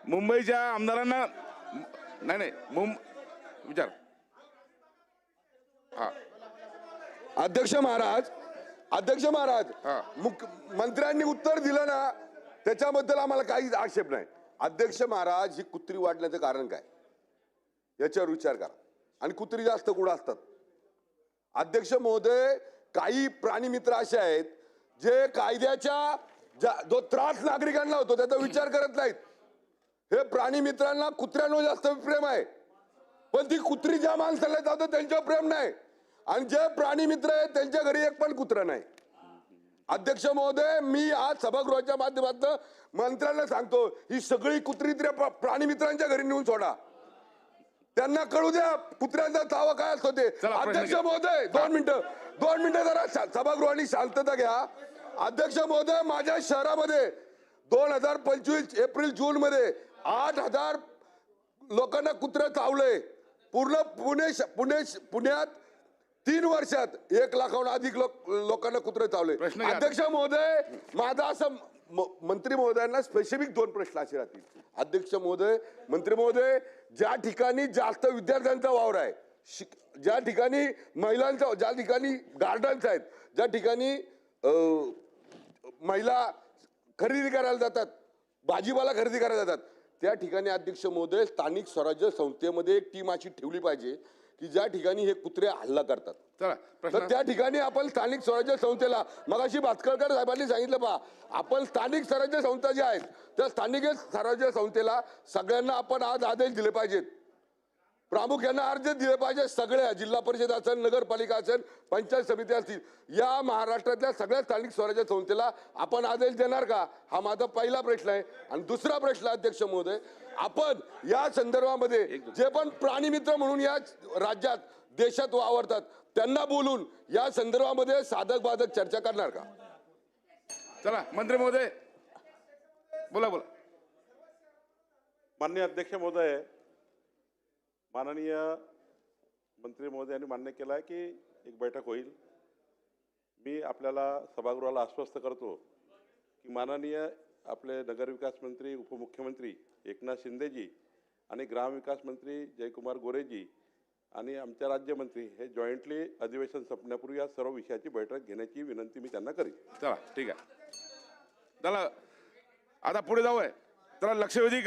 मुंबईच्या आमदारांना नाही विचार. हा अध्यक्ष महाराज हा. मंत्र्यांनी उत्तर दिलं ना, त्याच्याबद्दल आम्हाला काही आक्षेप नाही. अध्यक्ष महाराज, ही कुत्री वाढण्याचं कारण काय याच्यावर विचार करा. आणि कुत्री जास्त कुठं असतात? अध्यक्ष महोदय, काही प्राणी मित्र असे आहेत जे कायद्याच्या जो त्रास नागरिकांना होतो त्याचा विचार करत नाहीत. हे प्राणी मित्रांना कुत्र्यांवर जास्त प्रेम आहे, पण ती कुत्री ज्या माणसाला जातो त्यांच्यावर प्रेम नाही. आणि जे प्राणी मित्र आहेत त्यांच्या घरी एक पण कुत्रा नाही. अध्यक्ष महोदय, मी आज सभागृहाच्या माध्यमातून मंत्र्यांना सांगतो, ही सगळी कुत्री प्राणी मित्रांच्या घरी नेऊन सोडा. त्यांना कळू द्या कुत्र्यांचा तावा काय असतो ते. अध्यक्ष महोदय, 2 मिनिटं जरा सभागृहाने शांतता घ्या. अध्यक्ष महोदय, माझ्या शहरामध्ये 2025 एप्रिल जून मध्ये 8,000 लोकांना कुत्रे चावले. पूर्ण पुण्यात 3 वर्षात 1 लाखाहून अधिक लोकांना कुत्रे चावले. अध्यक्ष महोदय, माझा असं मंत्री महोदयांना स्पेसिफिक 2 प्रश्न असे राहतील. अध्यक्ष महोदय, मंत्री महोदय, ज्या ठिकाणी जास्त विद्यार्थ्यांचा वावर आहे, ज्या ठिकाणी महिलांचा, ज्या ठिकाणी गार्डन्स आहेत, ज्या ठिकाणी महिला खरेदी करायला जातात, भाजीपाला खरेदी करायला जातात, त्या ठिकाणी अध्यक्ष महोदय स्थानिक स्वराज्य संस्थेमध्ये एक टीम अशी ठेवली पाहिजे की ज्या ठिकाणी हे कुत्रे हल्ला करतात. तर त्या ठिकाणी आपण स्थानिक स्वराज्य संस्थेला, मगाशी भास्करकर साहेबांनी सांगितलं, पहा आपण स्थानिक स्वराज्य संस्था ज्या आहेत त्या स्थानिक स्वराज्य संस्थेला सगळ्यांना आपण आज आदेश दिले पाहिजेत, प्रामुख्याने अर्ज दिले पाहिजे. सगळ्या जिल्हा परिषद असेल, नगरपालिका असेल, पंचायत समिती असतील, या महाराष्ट्रातल्या सगळ्या स्थानिक स्वराज्य संस्थेला आपण आदेश देणार का? हा माझा पहिला प्रश्न आहे. आणि दुसरा प्रश्न, अध्यक्ष महोदय, आपण या संदर्भामध्ये जे पण प्राणी मित्र म्हणून या राज्यात देशात वावरतात त्यांना बोलून या संदर्भामध्ये साधक बाधक चर्चा करणार का? चला मंत्री महोदय बोला. माननीय अध्यक्ष महोदय, माननीय मंत्री महोदयांनी मान्य केलं आहे की एक बैठक होईल. मी आपल्याला सभागृहाला आश्वस्त करतो की माननीय आपले नगरविकास मंत्री, उपमुख्यमंत्री एकनाथ शिंदेजी आणि ग्रामविकास मंत्री जयकुमार गोरेजी आणि आमच्या राज्यमंत्री हे जॉईंटली अधिवेशन संपण्यापूर्वी या सर्व विषयाची बैठक घेण्याची विनंती मी त्यांना करीन. चला ठीक आहे. चला आता पुढे जाऊया. चला लक्षवेधी